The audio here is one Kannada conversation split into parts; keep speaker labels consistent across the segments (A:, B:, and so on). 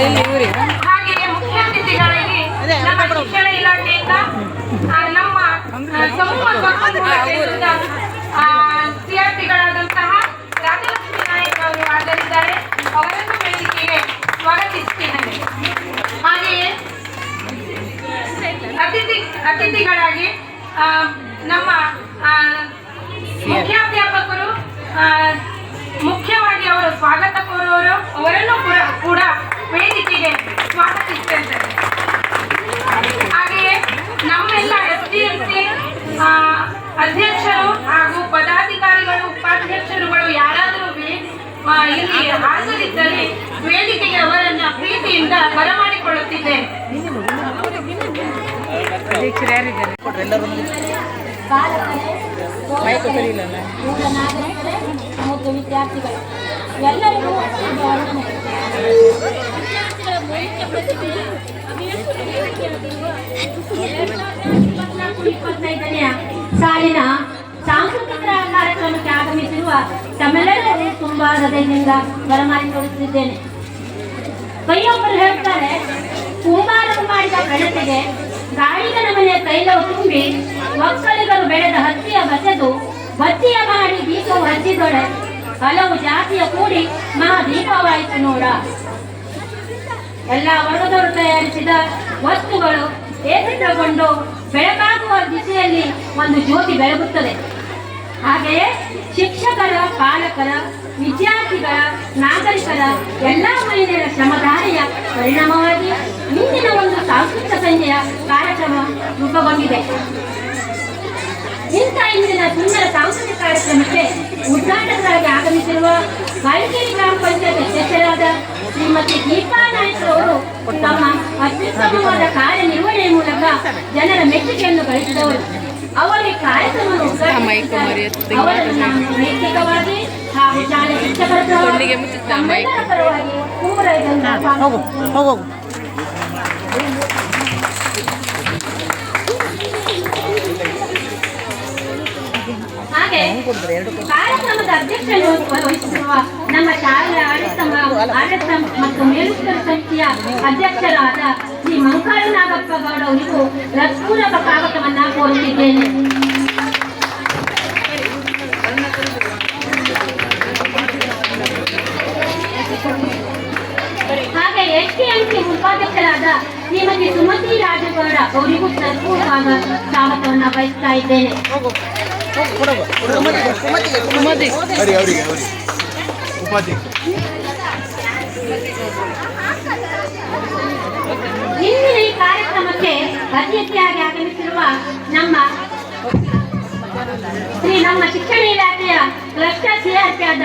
A: ಹಾಗೆಯೇ ಮುಖ್ಯ ಅತಿಥಿಗಳಿಗೆ ನಮ್ಮ ಶಿಕ್ಷಣ ಇಲಾಖೆಯಿಂದ ನಮ್ಮ ಸಮೂಹ ಸಂಪನ್ಮೂಲ ಕೇಂದ್ರದ ಸಿಆರ್ಪಿಗಳಾದಂತಹ ರಾಜಲಕ್ಷ್ಮಿ ನಾಯಕ್ ಅವರು ಹಾಜರಿದ್ದಾರೆ. ಅವರನ್ನು ವೇದಿಕೆಗೆ ಸ್ವಾಗತಿಸುತ್ತೇನೆ. ಹಾಗೆಯೇ ಅತಿಥಿಗಳಾಗಿ ನಮ್ಮ ಮುಖ್ಯಾಧ್ಯಾಪಕರು ಮುಖ್ಯವಾಗಿ ಅವರು ಸ್ವಾಗತ ಕೋರುವವರು ಅವರನ್ನು ಕೂಡ ವೇದಿಕೆಗೆ ಸ್ವಾಗತಿಸುತ್ತೇನೆ. ಹಾಗೆಯೇ ನಮ್ಮೆಲ್ಲ SDMC ಅಧ್ಯಕ್ಷರು ಹಾಗೂ ಪದಾಧಿಕಾರಿಗಳು ಉಪಾಧ್ಯಕ್ಷರುಗಳು ಯಾರಾದರೂ ಇಲ್ಲಿ ಹಾಜರಿದ್ದರೆ ವೇದಿಕೆಗೆ ಅವರನ್ನ ಪ್ರೀತಿಯಿಂದ ಬರಮಾಡಿಕೊಳ್ಳುತ್ತಿದ್ದೇನೆ.
B: ಮತ್ತು ವಿದ್ಯಾರ್ಥಿಗಳು ಎಲ್ಲರಿಗೂ ಸಾಲಿನ ಸಾಂಸ್ಕೃತಿಕ ಕಾರ್ಯಕ್ರಮಕ್ಕೆ ಆಗಮಿಸಿರುವ ತಮ್ಮೆಲ್ಲರೂ ತುಂಬಾ ಹೃದಯದಿಂದ ಬರಮಾಡಿಕೊಳ್ಳುತ್ತಿದ್ದೇನೆ. ಕೈಯೊಬ್ಬರು ಹೇಳ್ತಾರೆ, ಕುಂಬಾರರು ಮಾಡಿದ ಬೆಳಕಿಗೆ ಗಾಳಿಗನ ಮನೆಯ ತೈಲವು ತುಂಬಿ ಒಕ್ಕಲಿಗರು ಬೆಳೆದ ಹತ್ತಿಯ ಬಸೆದು ಬತ್ತಿಯ ಮಾಡಿ ದೀಪವು ಹಚ್ಚಿದೊಡೆ ಹಲವು ಜಾತಿಯ ಕೂಡಿ ಮಹಾದೀಪವಾಯಿತು ನೋಡ. ಎಲ್ಲ ವರ್ಗದವರು ತಯಾರಿಸಿದ ವಸ್ತುಗಳು ಏಕತ್ರಗೊಂಡು ಬೆಳಕಾಗುವ ದಿಸೆಯಲ್ಲಿ ಒಂದು ಜ್ಯೋತಿ ಬೆಳಗುತ್ತದೆ. ಹಾಗೆಯೇ ಶಿಕ್ಷಕರ, ಪಾಲಕರ, ವಿದ್ಯಾರ್ಥಿಗಳ, ನಾಗರಿಕರ ಎಲ್ಲ ಮಹಿಳೆಯರ ಶ್ರಮಧಾರೆಯ ಪರಿಣಾಮವಾಗಿ ಇಂದಿನ ಒಂದು ಸಾಂಸ್ಕೃತಿಕ ಸಂಜೆಯ ಕಾರ್ಯಕ್ರಮ ರೂಪುಗೊಂಡಿದೆ. ಇಂದಿನ ಸುಂದರ ಸಾಂಸ್ಕೃತಿಕ ಕಾರ್ಯಕ್ರಮಕ್ಕೆ ಉದ್ಘಾಟಕರಾಗಿ ಆಗಮಿಸಿರುವ ಬಾಳಿಕೇರಿ ಗ್ರಾಮ ಪಂಚಾಯತ್ ಅಧ್ಯಕ್ಷರಾದ ಶ್ರೀಮತಿ ದೀಪಾ ನಾಯ್ಕ ಅವರು ತಮ್ಮ ಅತ್ಯುತ್ತಮವಾದ ಕಾರ್ಯನಿರ್ವಹಣೆಯ ಮೂಲಕ ಜನರ ಮೆಚ್ಚುಗೆಯನ್ನು ಗಳಿಸಿದವರು. ಅವರಿಗೆ ಕಾರ್ಯಕ್ರಮವನ್ನು ಉದ್ಘಾಟಿಸಿದ್ದಾರೆ. ಅವರನ್ನು ನೈತಿಕವಾಗಿ ಹಾಗೂ ಶಾಲೆ ಶಿಕ್ಷಕರ ಪರವಾಗಿ ಹಾಗೆ ಕಾರ್ಯಕ್ರಮದ ಅಧ್ಯಕ್ಷರು ವಹಿಸಿರುವ ನಮ್ಮ ಶಾಲೆಯ ಆಡಳಿತ ಮತ್ತು ಮೇಲುಸ್ತರ ಸಮಿತಿಯ ಅಧ್ಯಕ್ಷರಾದ ಶ್ರೀ ಮಂಕಾಳು ನಾಗಪ್ಪ ಗೌಡ ಅವರಿಗೂ ಹೃತ್ಪೂರ್ವಕ ಸ್ವಾಗತವನ್ನ ಕೋರುತ್ತಿದ್ದೇನೆ. ಹಾಗೆ SDMC ಉಪಾಧ್ಯಕ್ಷರಾದ ಶ್ರೀಮತಿ ಸುಮತಿ ರಾಜಗೌಡ ಅವರಿಗೂ ಹೃತ್ಪೂರ್ವಕ ಸ್ವಾಗತವನ್ನ ಬಯಸ್ತಾ ಇದ್ದೇನೆ. ಇಂದಿನ ಈ ಕಾರ್ಯಕ್ರಮಕ್ಕೆ ಅತಿಥಿಯಾಗಿ ಆಗಮಿಸಿರುವ ನಮ್ಮ ಶಿಕ್ಷಣ ಇಲಾಖೆಯ ಕ್ಲಸ್ಟರ್ ಸಿಆರ್ಪಿ ಆದ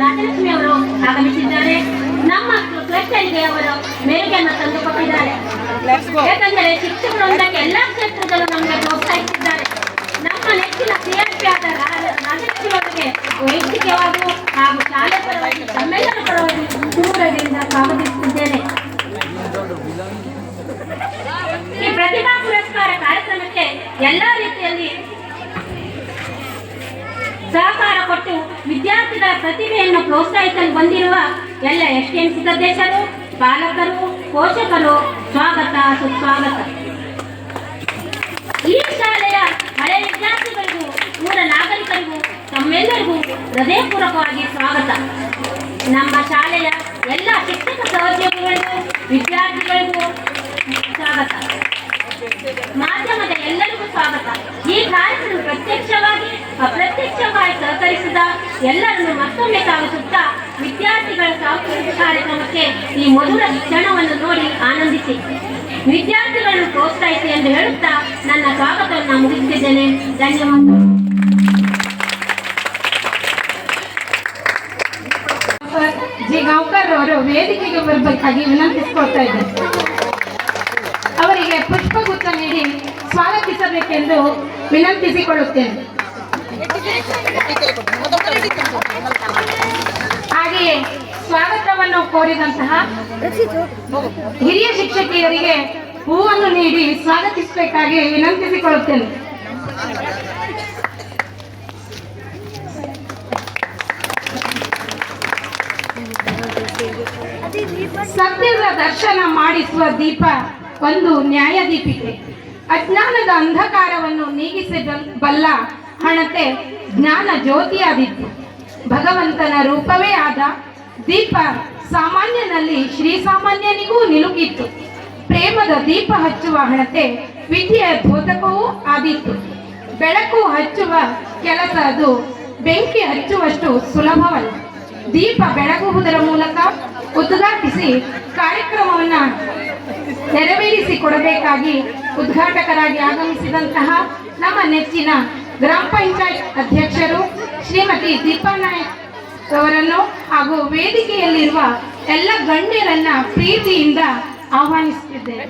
B: ರಾಜಲಕ್ಷ್ಮಿ ಅವರು ಆಗಮಿಸಿದ್ದಾರೆ. ನಮ್ಮ ಕ್ಲಸ್ಟರ್ಗೆ ಅವರು ಮೇರೆಯನ್ನು ತಂದುಕೊಟ್ಟಿದ್ದಾರೆ. ಯಾಕಂದರೆ ಶಿಕ್ಷಕರೊಂದಕ್ಕೆ ಎಲ್ಲಾ ಕ್ಷೇತ್ರದಲ್ಲೂ ನಮಗೆ ಪ್ರೋತ್ಸಾಹಿಸಿದ್ದಾರೆ. ನಮ್ಮ ನೆಚ್ಚಿನ ಸಿಆರ್ಪಿ ಆದ ರಾಜಲಕ್ಷ್ಮಿ ಅವರಿಗೆ ವೈಯಕ್ತಿಕವಾಗಿ ಹಾಗೂ ಶಾಲೆ ಪರವಾಗಿ ತಮ್ಮೆಲ್ಲರ ಪರವಾಗಿ ದೂರದಿಂದ ಸ್ವಾಗತಿಸುತ್ತಿದ್ದೇನೆ. ಈ ಪ್ರತಿಭಾ ಪುರಸ್ಕಾರ ಕಾರ್ಯಕ್ರಮಕ್ಕೆ ಎಲ್ಲಾ ರೀತಿಯಲ್ಲಿ ಸಹಕಾರ ಕೊಟ್ಟು ವಿದ್ಯಾರ್ಥಿಗಳ ಪ್ರತಿಭೆಯನ್ನು ಪ್ರೋತ್ಸಾಹಿಸಲು ಬಂದಿರುವ ಎಲ್ಲ SDMC ಸದಸ್ಯರು, ಪಾಲಕರು, ಪೋಷಕರು ಸ್ವಾಗತ, ಸುಸ್ವಾಗತ. ಈ ಶಾಲೆಯ ಹಳೆಯ ವಿದ್ಯಾರ್ಥಿಗಳಿಗೂ ಊರ ನಾಗರಿಕರಿಗೂ ತಮ್ಮೆಲ್ಲರಿಗೂ ಹೃದಯಪೂರ್ವಕವಾಗಿ ಸ್ವಾಗತ. ನಮ್ಮ ಶಾಲೆಯ ಎಲ್ಲ ಶಿಕ್ಷಕ ಸಹೋದ್ಯೋಗಿಗಳಿಗೂ ವಿದ್ಯಾರ್ಥಿಗಳಿಗೂ ಸ್ವಾಗತ. ಮಾಧ್ಯಮದ ಎಲ್ಲರಿಗೂ ಸ್ವಾಗತ. ಈ ಕಾರ್ಯಕ್ರಮ ಪ್ರತ್ಯಕ್ಷವಾಗಿ ಅಪ್ರತ್ಯಕ್ಷವಾಗಿ ಸಹಕರಿಸಿದ ಎಲ್ಲರನ್ನು ಮತ್ತೊಮ್ಮೆ ಸ್ವಾಗತಿಸುತ್ತಾ ವಿದ್ಯಾರ್ಥಿಗಳ ಸಾಂಸ್ಕೃತಿಕ ಕಾರ್ಯಕ್ರಮಕ್ಕೆ ಈ ಮಧುರ ಕ್ಷಣವನ್ನು ನೋಡಿ ಆನಂದಿಸಿ ವಿದ್ಯಾರ್ಥಿಗಳನ್ನು ಪ್ರೋತ್ಸಾಹಿಸಿ ಎಂದು ಹೇಳುತ್ತಾ ನನ್ನ ಸ್ವಾಗತವನ್ನು ಮುಗಿಸುತ್ತಿದ್ದೇನೆ. ಧನ್ಯವಾದಗಳು.
A: ಜಿ ಗಾಂವ್ಕರ್ ಅವರು ವೇದಿಕೆಗೆ ಬರಬೇಕಾಗಿ ವಿನಂತಿಸಿಕೊಳ್ತಾ ಇದ್ದಾರೆ. ಅವರಿಗೆ ಪುಷ್ಪಗುಚ್ಛ ನೀಡಿ ಸ್ವಾಗತಿಸಬೇಕೆಂದು ವಿನಂತಿಸಿಕೊಳ್ಳುತ್ತೇನೆ. ಹಾಗೆಯೇ ಸ್ವಾಗತವನ್ನು ಕೋರಿದಂತಹ ಹಿರಿಯ ಶಿಕ್ಷಕಿಯರಿಗೆ ಹೂವನ್ನು ನೀಡಿ ಸ್ವಾಗತಿಸಬೇಕಾಗಿ ವಿನಂತಿಸಿಕೊಳ್ಳುತ್ತೇನೆ. ಸತ್ಯದ ದರ್ಶನ ಮಾಡಿಸುವ ದೀಪ ಒಂದು ನ್ಯಾಯದೀಪಿಕೆ. ಅಜ್ಞಾನದ ಅಂಧಕಾರವನ್ನು ನೀಗಿಸಬಲ್ಲ ಹಣತೆ ಜ್ಞಾನ ಜ್ಯೋತಿಯಾದಿತ್ತು. ಭಗವಂತನ ರೂಪವೇ ಆದ ದೀಪ ಸಾಮಾನ್ಯನಲ್ಲಿ ಶ್ರೀಸಾಮಾನ್ಯನಿಗೂ ನಿಲುಕಿತ್ತು. ಪ್ರೇಮದ ದೀಪ ಹಚ್ಚುವ ಹಣತೆ ವಿದ್ಯೆಯ ದ್ಯೋತಕವೂ ಆದಿತ್ತು. ಬೆಳಕು ಹಚ್ಚುವ ಕೆಲಸ ಅದು ಬೆಂಕಿ ಹಚ್ಚುವಷ್ಟು ಸುಲಭವಲ್ಲ. ದೀಪ ಬೆಳಗುವುದರ ಮೂಲಕ ಉದ್ಘಾಟಿಸಿ ಕಾರ್ಯಕ್ರಮವನ್ನು ನೆರವೇರಿಸಿಕೊಡಬೇಕಾಗಿ ಉದ್ಘಾಟಕರಾಗಿ ಆಗಮಿಸಿದಂತಹ ನಮ್ಮ ನೆಚ್ಚಿನ ಗ್ರಾಮ ಪಂಚಾಯತ್ ಅಧ್ಯಕ್ಷರು ಶ್ರೀಮತಿ ದೀಪಾ ನಾಯಕ್ ಅವರನ್ನು ಹಾಗೂ ವೇದಿಕೆಯಲ್ಲಿರುವ ಎಲ್ಲ ಗಣ್ಯರನ್ನ ಪ್ರೀತಿಯಿಂದ ಆಹ್ವಾನಿಸುತ್ತಿದ್ದೇನೆ.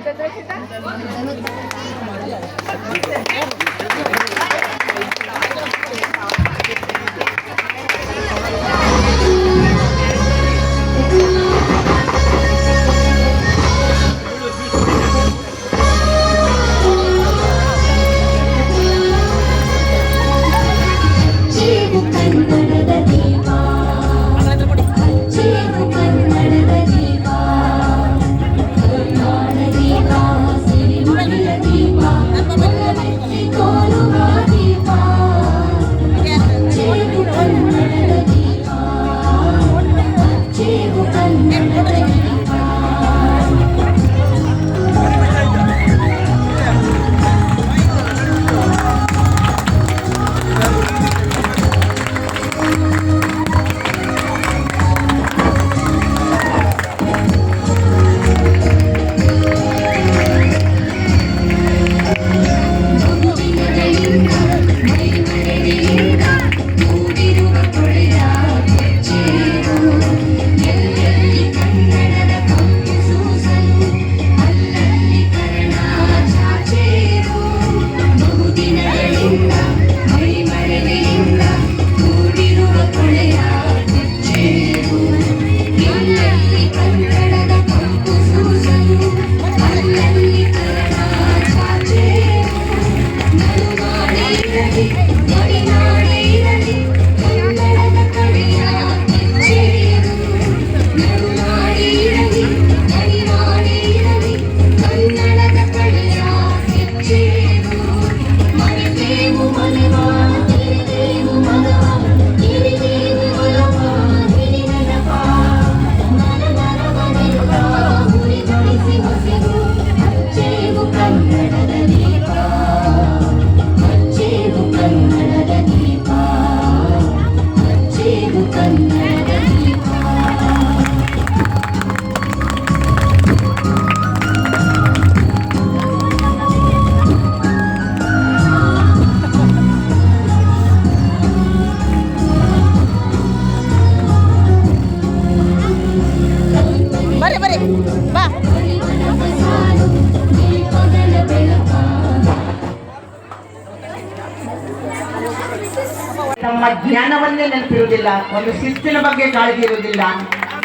C: ನಮ್ಮ ಜ್ಞಾನವನ್ನೇ ನೆನಪಿರುವುದಿಲ್ಲ, ಒಂದು ಶಿಸ್ತಿನ ಬಗ್ಗೆ ಕಾಳಜಿ ಇರುವುದಿಲ್ಲ.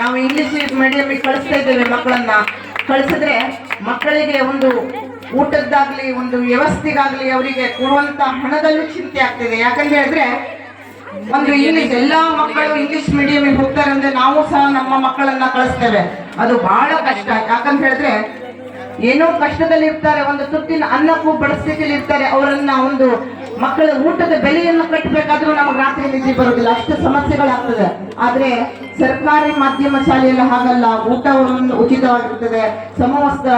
C: ನಾವು ಇಂಗ್ಲಿಷ್ ಮೀಡಿಯಂಗೆ ಕಳಿಸ್ತಾ ಇದ್ದೇವೆ ಮಕ್ಕಳನ್ನ. ಕಳಿಸಿದ್ರೆ ಮಕ್ಕಳಿಗೆ ಒಂದು ಊಟದ್ದಾಗ್ಲಿ ಒಂದು ವ್ಯವಸ್ಥೆಗಾಗ್ಲಿ ಅವರಿಗೆ ಕೊಡುವಂತ ಹಣದಲ್ಲೂ ಚಿಂತೆ ಆಗ್ತಿದೆ. ಯಾಕಂತ ಹೇಳಿದ್ರೆ ಒಂದು ಇಂಗ್ಲಿಷ್ ಎಲ್ಲಾ ಮಕ್ಕಳು ಇಂಗ್ಲಿಷ್ ಮೀಡಿಯಂಗೆ ಹೋಗ್ತಾರೆ ಅಂದ್ರೆ ನಾವು ಸಹ ನಮ್ಮ ಮಕ್ಕಳನ್ನ ಕಳಿಸ್ತೇವೆ. ಅದು ಬಹಳ ಕಷ್ಟ. ಯಾಕಂತ ಹೇಳಿದ್ರೆ ಏನೋ ಕಷ್ಟದಲ್ಲಿ ಇರ್ತಾರೆ, ಒಂದು ತುತ್ತಿನ ಅನ್ನಕ್ಕೂ ಬಡಸ್ಥಿತಿಯಲ್ಲಿ ಇರ್ತಾರೆ. ಅವರನ್ನ ಒಂದು ಮಕ್ಕಳ ಊಟದ ಬೆಲೆಯನ್ನು ಕಟ್ಟಬೇಕಾದ್ರೂ ನಮಗೆ ರಾತ್ರಿ ನಿದ್ದೆ ಬರೋದಿಲ್ಲ, ಅಷ್ಟು ಸಮಸ್ಯೆಗಳಾಗ್ತದೆ. ಆದ್ರೆ ಸರ್ಕಾರಿ ಮಾಧ್ಯಮ ಶಾಲೆಯಲ್ಲಿ ಹಾಗಲ್ಲ. ಊಟ ಉಚಿತವಾಗಿರ್ತದೆ, ಸಮವಸ್ತ್ರ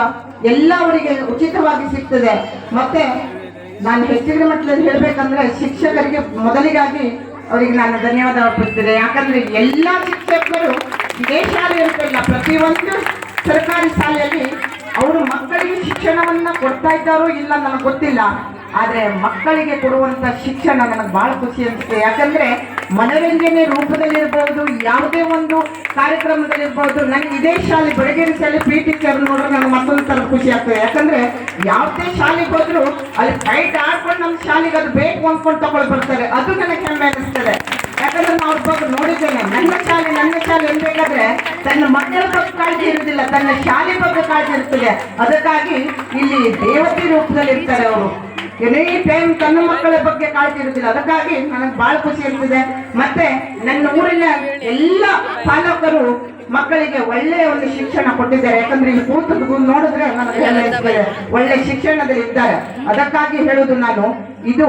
C: ಎಲ್ಲ ಅವರಿಗೆ ಉಚಿತವಾಗಿ ಸಿಗ್ತದೆ. ಮತ್ತೆ ನಾನು ಹೆಚ್ಚಿನ ಮಟ್ಟದಲ್ಲಿ ಹೇಳ್ಬೇಕಂದ್ರೆ ಶಿಕ್ಷಕರಿಗೆ ಮೊದಲಿಗಾಗಿ ಅವರಿಗೆ ನಾನು ಧನ್ಯವಾದ ಅರ್ಪಿಸ್ತೇನೆ. ಯಾಕಂದ್ರೆ ಎಲ್ಲಾ ಶಿಕ್ಷಕರು ಇದೇ ಶಾಲೆ ಇರ್ತಿಲ್ಲ, ಪ್ರತಿಯೊಂದು ಸರ್ಕಾರಿ ಶಾಲೆಯಲ್ಲಿ ಅವರು ಮಕ್ಕಳಿಗೆ ಶಿಕ್ಷಣವನ್ನ ಕೊಡ್ತಾ ಇದ್ದಾರೋ ಇಲ್ಲ ನನಗೆ ಗೊತ್ತಿಲ್ಲ. ಆದ್ರೆ ಮಕ್ಕಳಿಗೆ ಕೊಡುವಂತ ಶಿಕ್ಷಣ ನನಗೆ ಬಹಳ ಖುಷಿ ಅನಿಸುತ್ತೆ. ಯಾಕಂದ್ರೆ ಮನೋರಂಜನೆ ರೂಪದಲ್ಲಿರ್ಬಹುದು, ಯಾವುದೇ ಒಂದು ಕಾರ್ಯಕ್ರಮದಲ್ಲಿರ್ಬಹುದು. ನನಗೆ ಇದೇ ಶಾಲೆ ಬೆಳಗೇರಿ ಶಾಲೆ ಪಿ ಟೀಚರ್ ನೋಡ್ರೆ ನನಗೆ ಮತ್ತೊಂದು ತರ ಖುಷಿ ಆಗ್ತದೆ. ಯಾಕಂದ್ರೆ ಯಾವುದೇ ಶಾಲೆಗೆ ಹೋದ್ರು ಅಲ್ಲಿ ಫೈಟ್ ಆಡ್ಕೊಂಡು ನಮ್ಮ ಶಾಲೆಗೆ ಅದು ಬೇಕು ಅಂದ್ಕೊಂಡು ತಗೊಳ್ ಬರ್ತಾರೆ. ಅದು ನನಗೆ ಹೆಮ್ಮೆ ಅನಿಸ್ತದೆ. ಯಾಕಂದ್ರೆ ನಾವು ಅವ್ರ ಬಗ್ಗೆ ನೋಡಿದ್ದೇನೆ. ನನ್ನ ಶಾಲೆ ಬೇಕಾದ್ರೆ ತನ್ನ ಮಕ್ಕಳ ಬಗ್ಗೆ ಕಾಳಜಿ ಇರುವುದಿಲ್ಲ, ತನ್ನ ಶಾಲೆ ಬಗ್ಗೆ ಕಾಳಜಿ ಇರ್ತದೆ. ಅದಕ್ಕಾಗಿ ಇಲ್ಲಿ ದೇವತೆ ರೂಪದಲ್ಲಿ ಇರ್ತಾರೆ ಅವರು. ಎನಿ ಟೈಮ್ ತನ್ನ ಮಕ್ಕಳ ಬಗ್ಗೆ ಕಾಳಜಿ ಇರುವುದಿಲ್ಲ. ಅದಕ್ಕಾಗಿ ನನಗೆ ಬಹಳ ಖುಷಿ ಇರ್ತದೆ. ಮತ್ತೆ ನನ್ನ ಊರಿನ ಎಲ್ಲ ಪಾಲಕರು ಮಕ್ಕಳಿಗೆ ಒಳ್ಳೆಯ ಒಂದು ಶಿಕ್ಷಣ ಕೊಟ್ಟಿದ್ದಾರೆ. ಯಾಕಂದ್ರೆ ಈ ಕೂತು ನೋಡಿದ್ರೆ ನನಗೆ ಹೆಮ್ಮೆ ಅನಿಸ್ತದೆ, ಒಳ್ಳೆ ಶಿಕ್ಷಣದಲ್ಲಿ ಇದ್ದಾರೆ. ಅದಕ್ಕಾಗಿ ಹೇಳುದು ನಾನು, ಇದು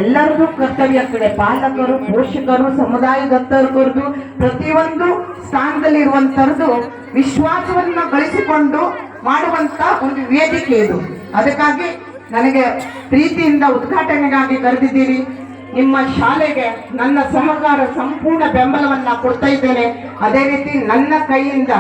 C: ಎಲ್ಲರದು ಕರ್ತವ್ಯ ಆಗ್ತದೆ. ಪಾಲಕರು, ಪೋಷಕರು, ಸಮುದಾಯ ದತ್ತರ್ಗರದು ಪ್ರತಿಯೊಂದು ಸ್ಥಾನದಲ್ಲಿ ಇರುವಂತರದ್ದು ವಿಶ್ವಾಸವನ್ನ ಗಳಿಸಿಕೊಂಡು ಮಾಡುವಂತ ಒಂದು ವೇದಿಕೆ ಇದು. ಅದಕ್ಕಾಗಿ ನನಗೆ ಪ್ರೀತಿಯಿಂದ ಉದ್ಘಾಟನೆಗಾಗಿ ಕರೆದಿದ್ದೀರಿ. ನಿಮ್ಮ ಶಾಲೆಗೆ ನನ್ನ ಸಹಕಾರ, ಸಂಪೂರ್ಣ ಬೆಂಬಲವನ್ನ ಕೊಡ್ತಾ ಇದ್ದೇನೆ. ಅದೇ ರೀತಿ ನನ್ನ ಕೈಯಿಂದ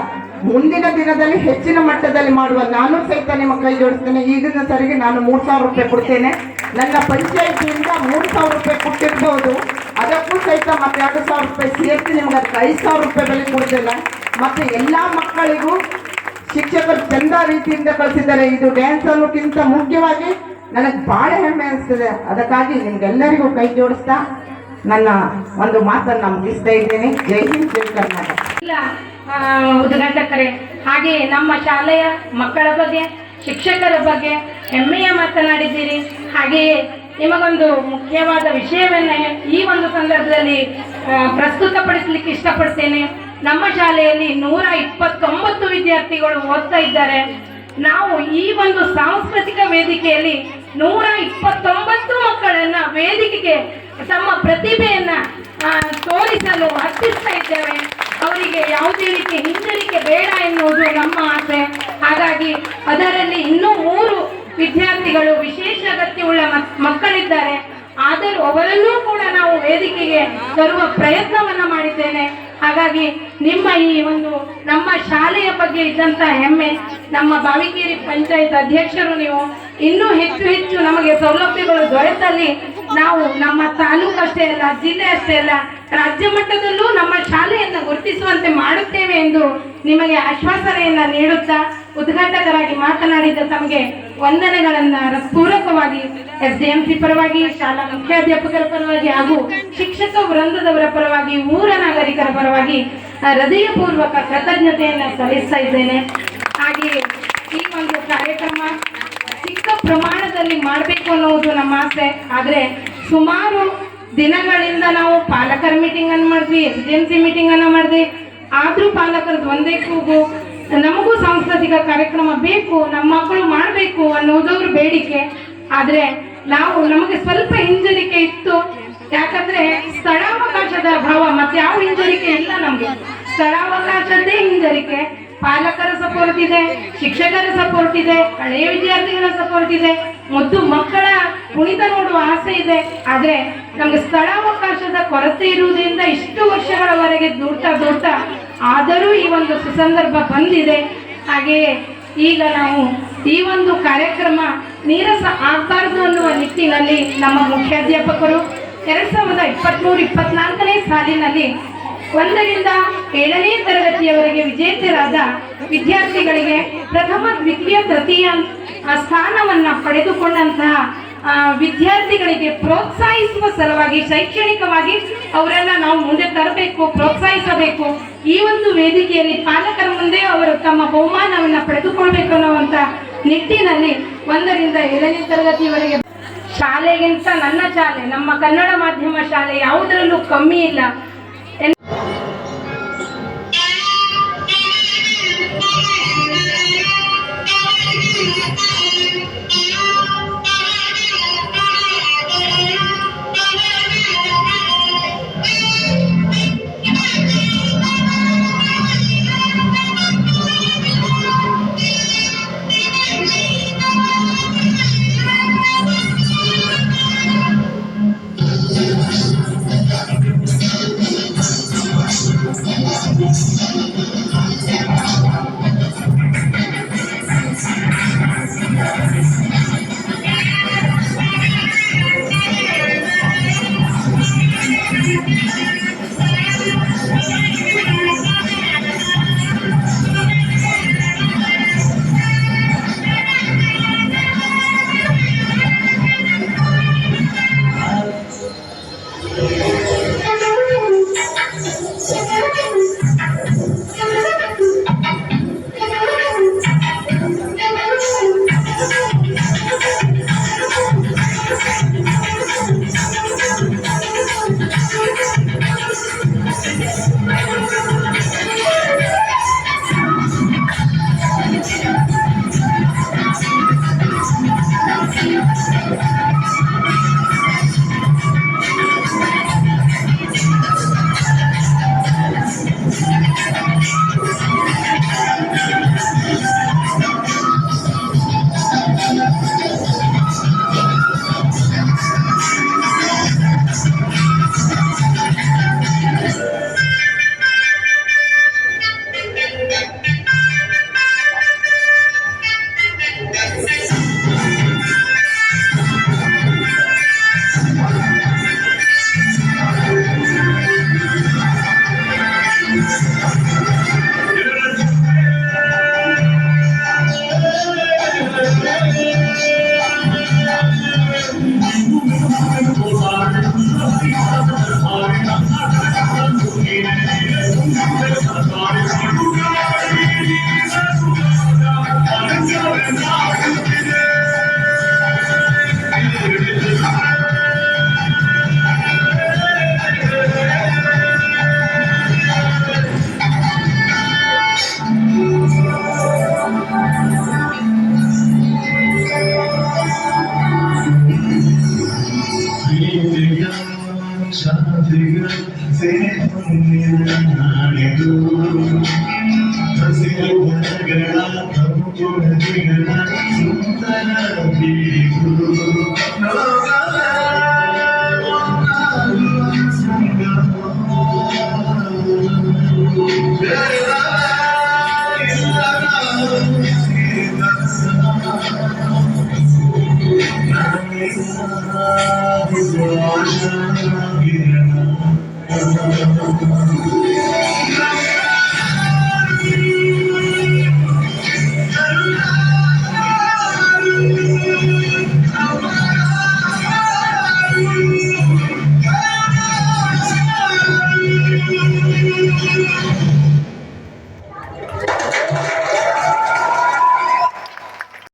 C: ಮುಂದಿನ ದಿನದಲ್ಲಿ ಹೆಚ್ಚಿನ ಮಟ್ಟದಲ್ಲಿ ಮಾಡುವ ನಾನು ಸಹಿತ ನಿಮ್ಮ ಕೈ ಜೋಡಿಸ್ತೇನೆ. ಈಗಿನ ಸರಿಗೆ ನಾನು 3,000 ರೂಪಾಯಿ ಕೊಡ್ತೇನೆ. ನನ್ನ ಪಂಚಾಯಿತಿಯಿಂದ 3,000 ರೂಪಾಯಿ ಕೊಟ್ಟಿರ್ಬೋದು, ಅದಕ್ಕೂ ಸಹಿತ ಮತ್ತೆ 2,000 ರೂಪಾಯಿ ಸೇರಿಸಿ ನಿಮ್ಗೆ ಅದಕ್ಕೆ 5,000 ರೂಪಾಯಿ ಬೆಲೆ ಕೊಡ್ತೇನೆ. ಮತ್ತೆ ಎಲ್ಲಾ ಮಕ್ಕಳಿಗೂ ಶಿಕ್ಷಕರು ಚಂದ ರೀತಿಯಿಂದ ಕಳಿಸಿದ್ದಾರೆ. ಇದು ಡ್ಯಾನ್ಸ್ ಅನ್ನೋಕ್ಕಿಂತ ಮುಖ್ಯವಾಗಿ ನನಗೆ ಬಹಳ ಹೆಮ್ಮೆ ಅನಿಸ್ತದೆ. ಅದಕ್ಕಾಗಿ ನಿಮ್ಗೆಲ್ಲರಿಗೂ ಕೈ ಜೋಡಿಸ್ತಾ ನನ್ನ ಒಂದು ಮಾತನ್ನ ಮುಗಿಸ್ತಾ ಇದ್ದೇನೆ. ಜೈ ಹಿಂದ್, ಜೈ ಕರ್ನಾಟಕ.
A: ಇಲ್ಲ ಉದ್ಘಾಟಕರೇ, ಹಾಗೆ ನಮ್ಮ ಶಾಲೆಯ ಮಕ್ಕಳ ಬಗ್ಗೆ, ಶಿಕ್ಷಕರ ಬಗ್ಗೆ ಹೆಮ್ಮೆಯ ಮಾತನಾಡಿದ್ದೀರಿ. ಹಾಗೆಯೇ ನಿಮಗೊಂದು ಮುಖ್ಯವಾದ ವಿಷಯವನ್ನ ಈ ಒಂದು ಸಂದರ್ಭದಲ್ಲಿ ಪ್ರಸ್ತುತಪಡಿಸಲಿಕ್ಕೆ ಇಷ್ಟಪಡ್ತೇನೆ. ನಮ್ಮ ಶಾಲೆಯಲ್ಲಿ 129 ವಿದ್ಯಾರ್ಥಿಗಳು ಓದ್ತಾ ಇದ್ದಾರೆ. ನಾವು ಈ ಒಂದು ಸಾಂಸ್ಕೃತಿಕ ವೇದಿಕೆಯಲ್ಲಿ 129 ಮಕ್ಕಳನ್ನ ವೇದಿಕೆಗೆ ತಮ್ಮ ಪ್ರತಿಭೆಯನ್ನ ತೋರಿಸಲು ಹತ್ತಿಸ್ತಾ ಇದ್ದೇವೆ. ಅವರಿಗೆ ಯಾವುದೇ ರೀತಿ ಹಿಂಜರಿಕೆ ಬೇಡ ಎನ್ನುವುದು ನಮ್ಮ ಆಸೆ. ಹಾಗಾಗಿ ಅದರಲ್ಲಿ ಇನ್ನೂ 3 ವಿದ್ಯಾರ್ಥಿಗಳು ವಿಶೇಷ ಅಗತ್ಯವುಳ್ಳ ಮಕ್ಕಳಿದ್ದಾರೆ. ಆದರೂ ಅವರನ್ನೂ ಕೂಡ ನಾವು ವೇದಿಕೆಗೆ ತರುವ ಪ್ರಯತ್ನವನ್ನ ಮಾಡಿದ್ದೇನೆ. ಹಾಗಾಗಿ ನಿಮ್ಮ ಈ ಒಂದು ನಮ್ಮ ಶಾಲೆಯ ಬಗ್ಗೆ ಇದ್ದಂತ ಹೆಮ್ಮೆ, ನಮ್ಮ ಬಾವಿಕೇರಿ ಪಂಚಾಯತ್ ಅಧ್ಯಕ್ಷರು ನೀವು ಇನ್ನೂ ಹೆಚ್ಚು ಹೆಚ್ಚು ನಮಗೆ ಸೌಲಭ್ಯಗಳು ದೊರೆತಲ್ಲಿ ನಾವು ನಮ್ಮ ತಾಲೂಕು ಅಷ್ಟೇ ಅಲ್ಲ, ಜಿಲ್ಲೆ ಅಷ್ಟೇ ಅಲ್ಲ, ರಾಜ್ಯ ಮಟ್ಟದಲ್ಲೂ ನಮ್ಮ ಶಾಲೆಯನ್ನು ಗುರುತಿಸುವಂತೆ ಮಾಡುತ್ತೇವೆ ಎಂದು ನಿಮಗೆ ಆಶ್ವಾಸನೆಯನ್ನ ನೀಡುತ್ತಾ ಉದ್ಘಾಟಕರಾಗಿ ಮಾತನಾಡಿದ ತಮಗೆ ವಂದನೆಗಳನ್ನ ಪೂರಕವಾಗಿ SDMC ಪರವಾಗಿ, ಶಾಲಾ ಮುಖ್ಯಾಧ್ಯಾಪಕರ ಪರವಾಗಿ ಹಾಗೂ ಶಿಕ್ಷಕ ವೃಂದದವರ ಪರವಾಗಿ, ಊರ ನಾಗರಿಕರ ಪರವಾಗಿ ಹೃದಯಪೂರ್ವಕ ಕೃತಜ್ಞತೆಯನ್ನು ಸಲ್ಲಿಸ್ತಾ ಇದ್ದೇನೆ. ಹಾಗೆಯೇ ಈ ಒಂದು ಕಾರ್ಯಕ್ರಮ ಚಿಕ್ಕ ಪ್ರಮಾಣದಲ್ಲಿ ಮಾಡಬೇಕು ಅನ್ನೋದು ನಮ್ಮ ಆಸೆ. ಆದರೆ ಸುಮಾರು ದಿನಗಳಿಂದ ನಾವು ಪಾಲಕರ ಮೀಟಿಂಗ್ ಅನ್ನು ಮಾಡಿದ್ವಿ, SDMC ಮೀಟಿಂಗ್ ಅನ್ನು ಮಾಡಿದ್ವಿ. ಆದ್ರೂ ಪಾಲಕರದ್ದು ಒಂದೇ ಕೂಗು, ನಮಗೂ ಸಾಂಸ್ಕೃತಿಕ ಕಾರ್ಯಕ್ರಮ ಬೇಕು, ನಮ್ಮ ಮಕ್ಕಳು ಮಾಡಬೇಕು ಅನ್ನೋದವ್ರ ಬೇಡಿಕೆ. ಆದ್ರೆ ನಮಗೆ ಸ್ವಲ್ಪ ಹಿಂಜರಿಕೆ ಇತ್ತು. ಯಾಕಂದ್ರೆ ಸ್ಥಳಾವಕಾಶದ ಅಭಾವ, ಮತ್ತೆ ಯಾವ ಹಿಂಜರಿಕೆ ಇಲ್ಲ ನಮ್ಗೆ. ಸ್ಥಳಾವಕಾಶದ್ದೇ ಹಿಂಜರಿಕೆ. ಪಾಲಕರ ಸಪೋರ್ಟ್ ಇದೆ, ಶಿಕ್ಷಕರ ಸಪೋರ್ಟ್ ಇದೆ, ಹಳೆಯ ವಿದ್ಯಾರ್ಥಿಗಳ ಸಪೋರ್ಟ್ ಇದೆ, ಮುದ್ದು ಮಕ್ಕಳ ಕುಣಿತ ನೋಡುವ ಆಸೆ ಇದೆ. ಆದ್ರೆ ನಮ್ಗೆ ಸ್ಥಳಾವಕಾಶದ ಕೊರತೆ ಇರುವುದರಿಂದ ಇಷ್ಟು ವರ್ಷಗಳವರೆಗೆ ದೂಡ್ತಾ ಆದರೂ ಈ ಒಂದು ಸುಸಂದರ್ಭ ಬಂದಿದೆ. ಹಾಗೆಯೇ ಈಗ ನಾವು ಈ ಒಂದು ಕಾರ್ಯಕ್ರಮ ನೀರಸ ಆಗಬಾರ್ದು ಅನ್ನುವ ನಿಟ್ಟಿನಲ್ಲಿ ನಮ್ಮ ಮುಖ್ಯಾಧ್ಯಾಪಕರು 2023-24ನೇ ಸಾಲಿನಲ್ಲಿ 1ರಿಂದ 7ನೇ ತರಗತಿಯವರೆಗೆ ವಿಜೇತರಾದ ವಿದ್ಯಾರ್ಥಿಗಳಿಗೆ ಪ್ರಥಮ, ದ್ವಿತೀಯ, ತೃತೀಯ ಸ್ಥಾನವನ್ನ ಪಡೆದುಕೊಂಡಂತಹ ವಿದ್ಯಾರ್ಥಿಗಳಿಗೆ ಪ್ರೋತ್ಸಾಹಿಸುವ ಸಲುವಾಗಿ ಶೈಕ್ಷಣಿಕವಾಗಿ ಅವರನ್ನ ನಾವು ಮುಂದೆ ತರಬೇಕು, ಪ್ರೋತ್ಸಾಹಿಸಬೇಕು. ಈ ಒಂದು ವೇದಿಕೆಯಲ್ಲಿ ಪಾಲಕರ ಮುಂದೆ ಅವರು ತಮ್ಮ ಬಹುಮಾನವನ್ನು ಪಡೆದುಕೊಳ್ಬೇಕು ಅನ್ನುವಂತ ನಿಟ್ಟಿನಲ್ಲಿ 1ರಿಂದ 7ನೇ ತರಗತಿಯವರೆಗೆ ಶಾಲೆಗಿಂತ ನನ್ನ ಶಾಲೆ, ನಮ್ಮ ಕನ್ನಡ ಮಾಧ್ಯಮ ಶಾಲೆ ಯಾವುದರಲ್ಲೂ ಕಮ್ಮಿ ಇಲ್ಲ.
D: Thank you.